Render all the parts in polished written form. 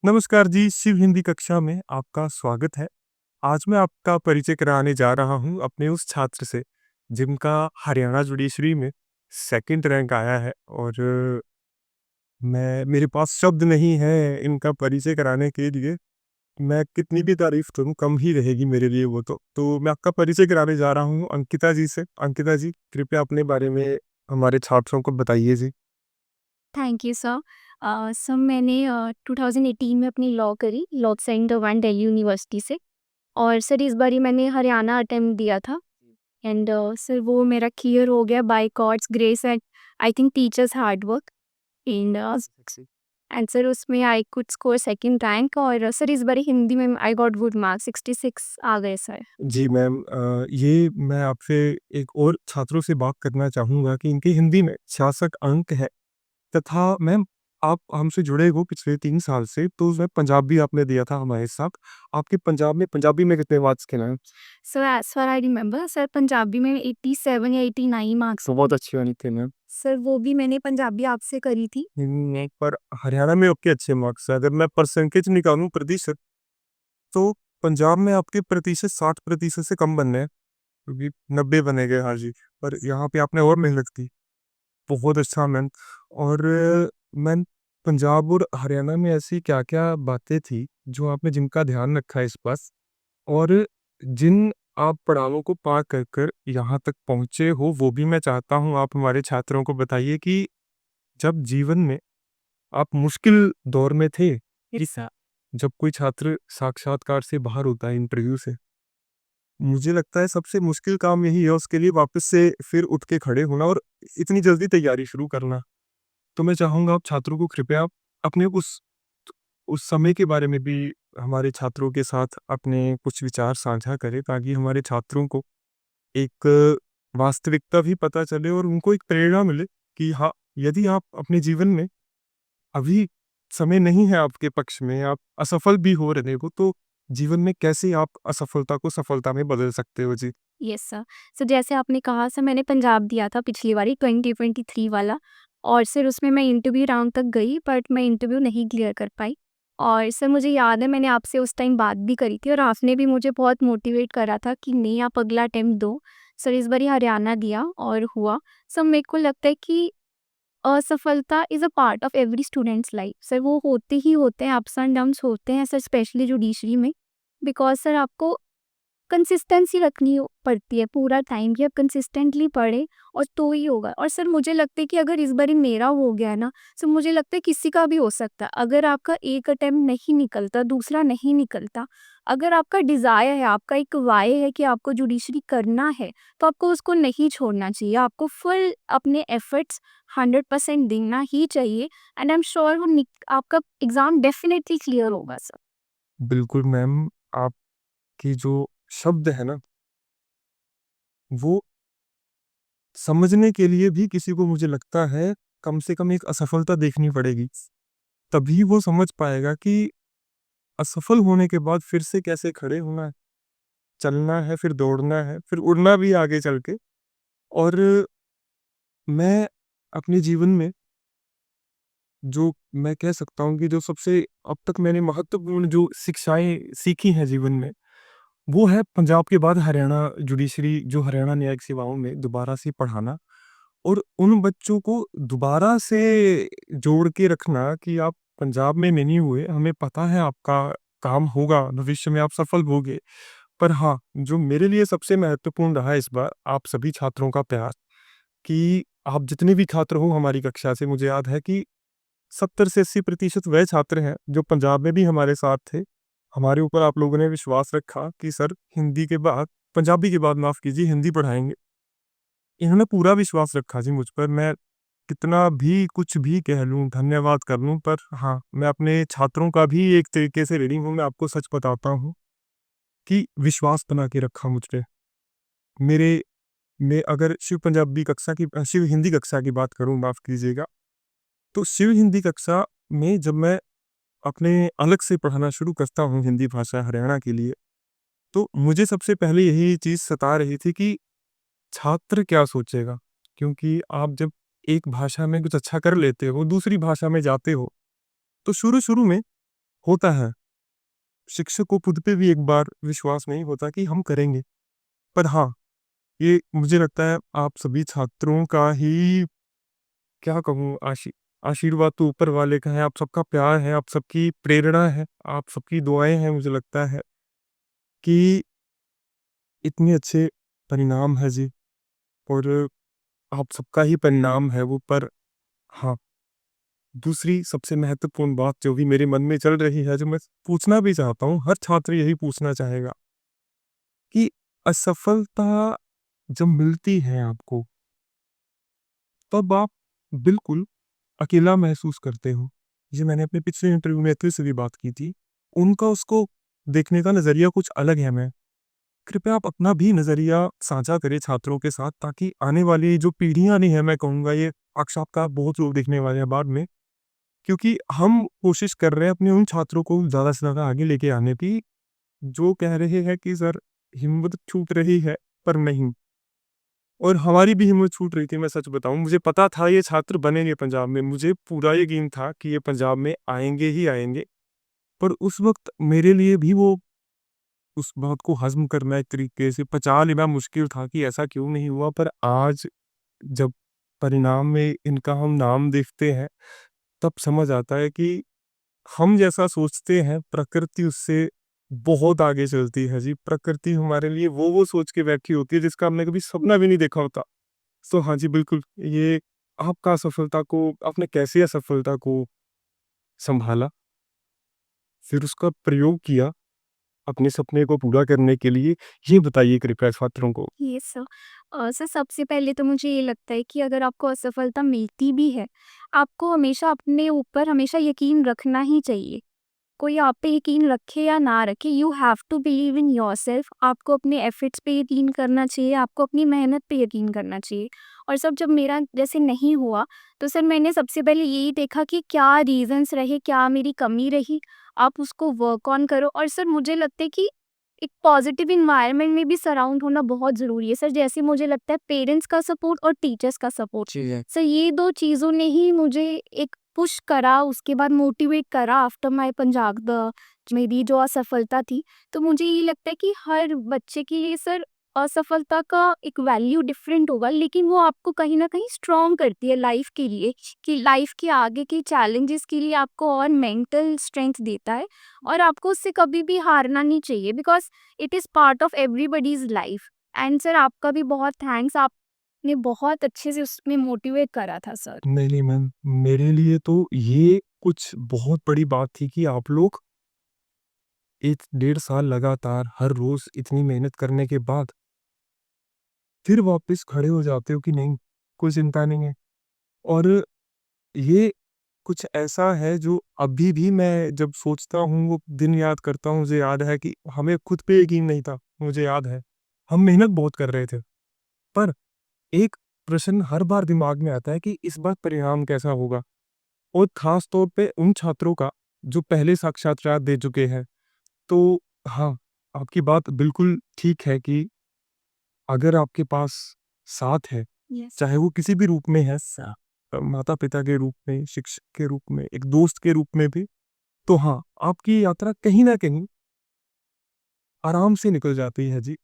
नमस्कार जी, शिव हिंदी कक्षा में आपका स्वागत है। आज मैं आपका परिचय कराने जा रहा हूँ अपने उस छात्र से, जिनका हरियाणा जुडिशरी में सेकंड रैंक आया है और मैं मेरे पास शब्द नहीं है इनका परिचय कराने के लिए। मैं कितनी भी तारीफ़ करूँ कम ही रहेगी मेरे लिए वो तो। तो मैं आपका परिचय कराने जा रहा हूँ अंकिता जी से। अंकिता जी, कृपया अपने बारे में हमारे छात्रों को बताइए जी। Thank you sir. सर मैंने 2018 में अपनी लॉ करी, लॉ सेंटर 1 दिल्ली यूनिवर्सिटी से। और सर इस बारी मैंने हरियाणा अटेम्प्ट दिया था एंड सर वो मेरा क्लियर हो गया by God's grace and I think teachers hard work and sir उसमें I could score second rank. और सर इस बारी हिंदी में आई गॉट गुड मार्क्स 66 आ गए सर। जी मैम, ये मैं आपसे एक और छात्रों से बात करना चाहूँगा कि इनकी हिंदी में 66 अंक है तथा मैम आप हमसे जुड़े हो पिछले 3 साल से, तो उसमें पंजाबी आपने दिया था हमारे साथ। आपके पंजाबी में कितने मार्क्स के हैं? Sir as far I remember sir Punjabi में 87 या 89 मार्क्स। तो बहुत अच्छी वाली थे मैम। सर वो भी मैंने पंजाबी आपसे करी थी। पर हरियाणा में आपके अच्छे मार्क्स हैं। अगर मैं परसेंटेज निकालूँ प्रतिशत, तो पंजाब में आपके प्रतिशत 60% से कम बन रहे हैं, क्योंकि 90 बने गए, हाँ जी। पर यहाँ पे आपने और मेहनत की। बहुत अच्छा मैम। और मैम, पंजाब और हरियाणा में ऐसी क्या-क्या बातें थी जो आपने जिनका ध्यान रखा है इस पास? और जिन आप पड़ावों को पार कर कर यहाँ तक पहुँचे हो, वो भी मैं चाहता हूँ आप हमारे छात्रों को बताइए कि जब जीवन में आप मुश्किल दौर में थे, जब कोई छात्र साक्षात्कार से बाहर होता है इंटरव्यू से, मुझे लगता है सबसे मुश्किल काम यही है उसके लिए वापस से फिर उठ के खड़े होना और इतनी जल्दी तैयारी शुरू करना। तो मैं चाहूँगा आप छात्रों को कृपया अपने उस समय के बारे में भी हमारे छात्रों के साथ अपने कुछ विचार साझा करें, ताकि हमारे छात्रों को एक वास्तविकता भी पता चले और उनको एक प्रेरणा मिले कि हाँ, यदि आप अपने जीवन में अभी समय नहीं है आपके पक्ष में, आप असफल भी हो रहे हो, तो जीवन में कैसे आप असफलता को सफलता में बदल सकते हो? जी। Yes sir. सर जैसे आपने कहा सर मैंने पंजाब दिया था पिछली बारी 2023 वाला। और सर उसमें मैं इंटरव्यू राउंड तक गई बट मैं इंटरव्यू नहीं क्लियर कर पाई। और सर मुझे याद है मैंने आपसे उस टाइम बात भी करी थी और आपने भी मुझे बहुत मोटिवेट करा था कि नहीं आप अगला अटेम्प्ट दो। सर इस बारी हरियाणा दिया और हुआ। सर मेरे को लगता है कि असफलता is a part of every students life. Sir वो होते ही होते हैं, अप्स एंड डाउन्स होते हैं सर, स्पेशली जुडिशरी में। बिकॉज़ सर आपको कंसिस्टेंसी रखनी पड़ती है पूरा टाइम कि आप कंसिस्टेंटली पढ़ें और तो ही होगा। और सर मुझे लगता है कि अगर इस बारी मेरा हो गया ना, सर मुझे लगता है किसी का भी हो सकता है। अगर आपका एक अटेम्प्ट नहीं निकलता, दूसरा नहीं निकलता, अगर आपका डिज़ायर है, आपका एक वाय है कि आपको जुडिशरी करना है, तो आपको उसको नहीं छोड़ना चाहिए। आपको फुल अपने एफर्ट्स 100% देना ही चाहिए एंड आई एम श्योर वो आपका एग्ज़ाम डेफिनिटली क्लियर होगा सर। बिल्कुल मैम, आपकी जो शब्द है ना, वो समझने के लिए भी किसी को मुझे लगता है कम से कम एक असफलता देखनी पड़ेगी। तभी वो समझ पाएगा कि असफल होने के बाद फिर से कैसे खड़े होना है, चलना है, फिर दौड़ना है, फिर उड़ना भी आगे चल के। और मैं अपने जीवन में जो मैं कह सकता हूँ कि जो सबसे अब तक मैंने महत्वपूर्ण जो शिक्षाएँ सीखी हैं जीवन में, वो है पंजाब के बाद हरियाणा जुडिशरी, जो हरियाणा न्यायिक सेवाओं में दोबारा से पढ़ाना और उन बच्चों को दोबारा से जोड़ के रखना कि आप पंजाब में नहीं हुए, हमें पता है आपका काम होगा, भविष्य में आप सफल होगे। पर हाँ, जो मेरे लिए सबसे महत्वपूर्ण रहा इस बार, आप सभी छात्रों का प्रयास, कि आप जितने भी छात्र हो हमारी कक्षा से, मुझे याद है कि 70 से 80% वह छात्र हैं जो पंजाब में भी हमारे साथ थे। हमारे ऊपर आप लोगों ने विश्वास रखा कि सर हिंदी के बाद, पंजाबी के बाद माफ़ कीजिए, हिंदी पढ़ाएँगे। इन्होंने पूरा विश्वास रखा जी मुझ पर। मैं कितना भी कुछ भी कह लूँ, धन्यवाद कर लूँ, पर हाँ, मैं अपने छात्रों का भी एक तरीके से ऋणी हूँ। मैं आपको सच बताता हूँ कि विश्वास बना के रखा मुझ पे। मेरे मैं अगर शिव हिंदी कक्षा की बात करूँ, माफ़ कीजिएगा, तो शिव हिंदी कक्षा में जब मैं अपने अलग से पढ़ाना शुरू करता हूँ हिंदी भाषा हरियाणा के लिए, तो मुझे सबसे पहले यही चीज़ सता रही थी कि छात्र क्या सोचेगा? क्योंकि आप जब एक भाषा में कुछ अच्छा कर लेते हो, दूसरी भाषा में जाते हो, तो शुरू-शुरू में होता है, शिक्षक को खुद पे भी एक बार विश्वास नहीं होता कि हम करेंगे। पर हाँ, ये मुझे लगता है आप सभी छात्रों का ही, क्या कहूँ, आशीर्वाद तो ऊपर वाले का है, आप सबका प्यार है, आप सबकी प्रेरणा है, आप सबकी दुआएँ हैं, मुझे लगता है कि इतने अच्छे परिणाम हैं जी, और आप सबका ही परिणाम है वो। पर हाँ, दूसरी सबसे महत्वपूर्ण बात जो भी मेरे मन में चल रही है, जो मैं पूछना भी चाहता हूँ, हर छात्र यही पूछना चाहेगा कि असफलता जब मिलती है आपको, तब आप बिल्कुल अकेला महसूस करते हो। ये मैंने अपने पिछले इंटरव्यू में अतुल से भी बात की थी। उनका उसको देखने का नज़रिया कुछ अलग है मैं। कृपया आप अपना भी नज़रिया साझा करें छात्रों के साथ, ताकि आने वाली जो पीढ़ियाँ नहीं है, मैं कहूँगा ये साक्षात्कार बहुत लोग देखने वाले हैं बाद में। क्योंकि हम कोशिश कर रहे हैं अपने उन छात्रों को ज़्यादा से ज़्यादा आगे लेके आने की, जो कह रहे हैं कि सर हिम्मत छूट रही है, पर नहीं। और हमारी भी हिम्मत छूट रही थी, मैं सच बताऊँ। मुझे पता था ये छात्र बनेंगे पंजाब में, मुझे पूरा यकीन था कि ये पंजाब में आएँगे ही आएँगे। पर उस वक़्त मेरे लिए भी वो उस बात को हज़्म करना एक तरीके से पचा लेना मुश्किल था कि ऐसा क्यों नहीं हुआ। पर आज जब परिणाम में इनका हम नाम देखते हैं, तब समझ आता है कि हम जैसा सोचते हैं, प्रकृति उससे बहुत आगे चलती है जी। प्रकृति हमारे लिए वो सोच के बैठी होती है जिसका हमने कभी सपना भी नहीं देखा होता। तो हाँ जी, बिल्कुल, ये आपका असफलता को आपने कैसे असफलता को सँभाला, फिर उसका प्रयोग किया अपने सपने को पूरा करने के लिए, ये बताइए कृपया छात्रों को? Yes sir. सर सबसे पहले तो मुझे ये लगता है कि अगर आपको असफलता मिलती भी है, आपको हमेशा अपने ऊपर हमेशा यकीन रखना ही चाहिए। कोई आप पे यकीन रखे या ना रखे, you have to believe in yourself. आपको अपने एफर्ट्स पे यकीन करना चाहिए, आपको अपनी मेहनत पे यकीन करना चाहिए। और सब जब मेरा जैसे नहीं हुआ, तो सर मैंने सबसे पहले यही देखा कि क्या रीज़न्स रहे, क्या मेरी कमी रही, आप उसको वर्क ऑन करो। और सर मुझे लगता है कि एक पॉजिटिव इन्वायरमेंट में भी सराउंड होना बहुत ज़रूरी है सर। जैसे मुझे लगता है पेरेंट्स का सपोर्ट और टीचर्स का सपोर्ट, जी, है। सर ये 2 चीज़ों ने ही मुझे एक पुश करा, उसके बाद मोटिवेट करा आफ्टर माय पंजाब द मेरी जो असफलता थी। तो मुझे ये लगता है कि हर बच्चे के लिए सर असफलता का एक वैल्यू डिफरेंट होगा, लेकिन वो आपको कहीं न कहीं स्ट्रॉन्ग करती है लाइफ के लिए, कि लाइफ के आगे के चैलेंजेस के लिए आपको और मेंटल स्ट्रेंथ देता है। और आपको उससे कभी भी हारना नहीं चाहिए, because it is part of everybody's life. And sir आपका भी बहुत थैंक्स, आपने बहुत अच्छे से उसमें मोटिवेट करा था सर। नहीं, नहीं मैम, मेरे लिए तो ये कुछ बहुत बड़ी बात थी कि आप लोग 1 डेढ़ साल लगातार हर रोज़ इतनी मेहनत करने के बाद फिर वापस खड़े हो जाते हो कि नहीं, कोई चिंता नहीं है। और ये कुछ ऐसा है जो अभी भी मैं जब सोचता हूँ, वो दिन याद करता हूँ, मुझे याद है कि हमें खुद पे यकीन नहीं था, मुझे याद है। हम मेहनत बहुत कर रहे थे, पर एक प्रश्न हर बार दिमाग में आता है कि इस बार परिणाम कैसा होगा? और ख़ास तौर पे उन छात्रों का जो पहले साक्षात्कार दे चुके हैं। तो हाँ, आपकी बात बिल्कुल ठीक है कि अगर आपके पास साथ है, यस। चाहे वो किसी भी रूप में है, माता-पिता के रूप में, शिक्षक के रूप में, एक दोस्त के रूप में भी, तो हाँ, आपकी यात्रा कहीं न कहीं आराम से निकल जाती है जी।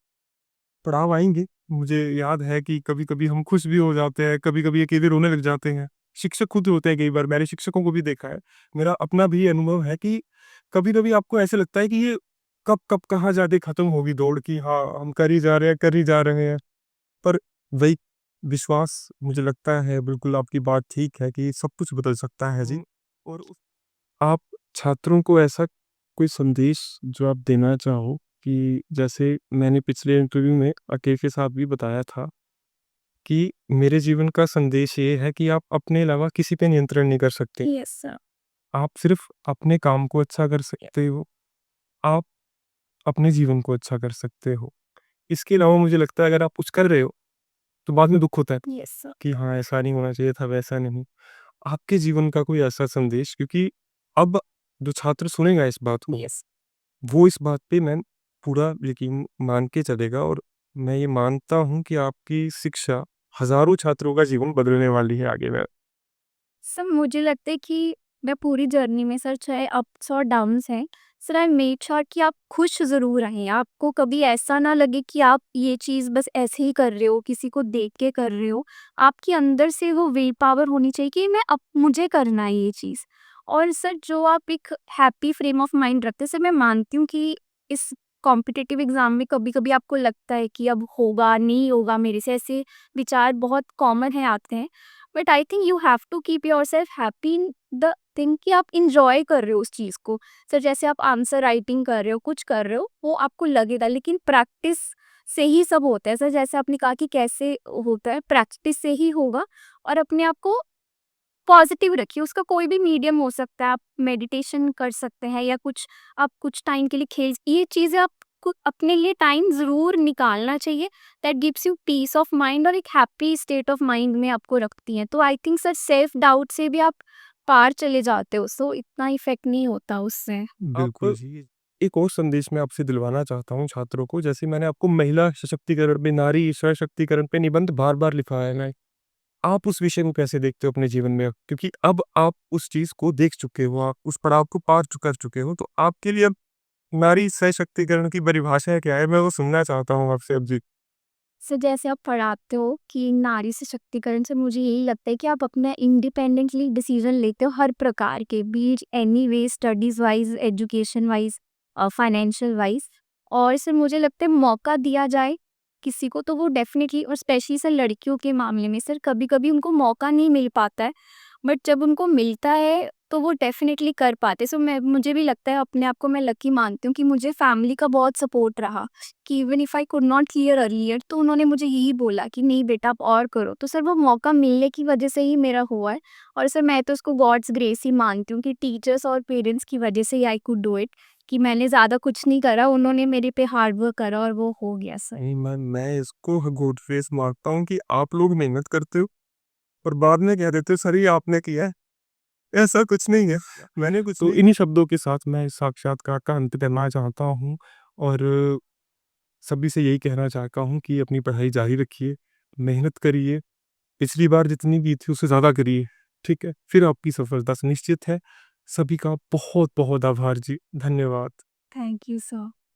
पड़ाव आएँगे, मुझे याद है कि कभी-कभी हम खुश भी हो जाते हैं, कभी-कभी अकेले रोने लग जाते हैं। शिक्षक खुद रोते हैं कई बार, मैंने शिक्षकों को भी देखा है। मेरा अपना भी अनुभव है कि कभी-कभी आपको ऐसा लगता है कि ये कब कहाँ जाके खत्म होगी दौड़, कि हाँ, हम कर ही जा रहे हैं, कर ही जा रहे हैं। पर वही विश्वास, मुझे लगता है बिल्कुल आपकी बात ठीक है कि सब कुछ बदल सकता है जी। और आप छात्रों को ऐसा कोई संदेश जो आप देना चाहो, कि जैसे मैंने पिछले इंटरव्यू में अकेल के साथ भी बताया था कि मेरे जीवन का संदेश ये है कि आप अपने अलावा किसी पे नियंत्रण नहीं कर सकते। Yes sir. आप सिर्फ अपने काम को अच्छा कर सकते हो, आप अपने जीवन को अच्छा कर सकते हो। इसके अलावा मुझे लगता है अगर आप कुछ कर रहे हो, तो बाद में दुःख होता है यस सर। कि हाँ, ऐसा नहीं होना चाहिए था, वैसा नहीं। आपके जीवन का कोई ऐसा संदेश, क्योंकि अब जो छात्र सुनेगा इस बात को, यस। वो इस बात पे मैं पूरा यकीन मान के चलेगा, और मैं ये मानता हूँ कि आपकी शिक्षा हज़ारों छात्रों का जीवन बदलने वाली है आगे में। सर मुझे लगता है कि मैं पूरी जर्नी में सर चाहे अप्स और डाउन्स हैं, सर आई मेक श्योर कि आप खुश ज़रूर रहें। आपको कभी ऐसा ना लगे कि आप ये चीज़ बस ऐसे ही कर रहे हो, किसी को देख के कर रहे हो। आपके अंदर से वो विल पावर होनी चाहिए कि मैं अब मुझे करना है ये चीज़। और सर जो आप एक हैप्पी फ्रेम ऑफ माइंड रखते हैं, सर मैं मानती हूँ कि इस कॉम्पिटिटिव एग्ज़ाम में कभी-कभी आपको लगता है कि अब होगा, नहीं होगा मेरे से, ऐसे विचार बहुत कॉमन है आते हैं। But I think you have to keep yourself happy in the thing कि आप एन्जॉय कर रहे हो उस चीज़ को। सर जैसे आप आंसर राइटिंग कर रहे हो, कुछ कर रहे हो, वो आपको लगेगा, लेकिन प्रैक्टिस से ही सब होता है। सर जैसे आपने कहा कि कैसे होता है, प्रैक्टिस से ही होगा। और अपने आप को पॉजिटिव रखिए, उसका कोई भी मीडियम हो सकता है। आप मेडिटेशन कर सकते हैं या कुछ आप कुछ टाइम के लिए खेल, ये चीज़ें आपको अपने लिए टाइम ज़रूर निकालना चाहिए। That gives you peace of mind और एक हैप्पी स्टेट ऑफ माइंड में आपको रखती हैं। तो I think sir self doubt से भी आप पार चले जाते हो, सो इतना इफ़ेक्ट नहीं होता उससे। बिल्कुल जी। एक और संदेश मैं आपसे दिलवाना चाहता हूँ छात्रों को, जैसे मैंने आपको महिला सशक्तिकरण पे, नारी सशक्तिकरण पे निबंध बार-बार लिखा है ना, आप उस विषय को कैसे देखते हो अपने जीवन में? क्योंकि अब आप उस चीज़ को देख चुके हो, आप उस पड़ाव को पार कर चुके हो, तो आपके लिए अब नारी सशक्तिकरण की परिभाषा क्या है? मैं वो सुनना चाहता हूँ आपसे अब जी। सर जैसे आप पढ़ाते हो कि नारी सशक्तिकरण से, मुझे यही लगता है कि आप अपना इंडिपेंडेंटली डिसीजन लेते हो हर प्रकार के, बीच anyway, studies wise, education wise, financial wise. और सर मुझे लगता है मौका दिया जाए किसी को तो वो डेफिनेटली, और स्पेशली सर लड़कियों के मामले में सर कभी कभी उनको मौका नहीं मिल पाता है, बट जब उनको मिलता है तो वो डेफिनेटली कर पाते। सो मैं, मुझे भी लगता है, अपने आप को मैं लकी मानती हूँ कि मुझे फैमिली का बहुत सपोर्ट रहा कि even if I could not clear earlier, तो उन्होंने मुझे यही बोला कि नहीं बेटा आप और करो। तो सर वो मौका मिलने की वजह से ही मेरा हुआ है। और सर मैं तो उसको गॉड्स ग्रेस ही मानती हूँ कि टीचर्स और पेरेंट्स की वजह से ही आई कुड डू इट, कि मैंने ज़्यादा कुछ नहीं करा, उन्होंने मेरे पे हार्ड वर्क करा और वो हो गया सर। नहीं, मैं इसको गुड फेस मानता हूँ कि आप लोग मेहनत करते हो और बाद में कह देते हो सर ये आपने किया है। ऐसा कुछ नहीं है। मैंने कुछ तो नहीं इन्हीं शब्दों के साथ मैं इस साक्षात्कार का अंत करना चाहता हूँ और सभी से यही कहना चाहता हूँ कि अपनी पढ़ाई जारी रखिए, मेहनत करिए, पिछली बार जितनी की थी उससे ज़्यादा करिए, ठीक है? फिर आपकी सफलता सुनिश्चित है। सभी का बहुत-बहुत आभार जी। धन्यवाद। Thank you sir.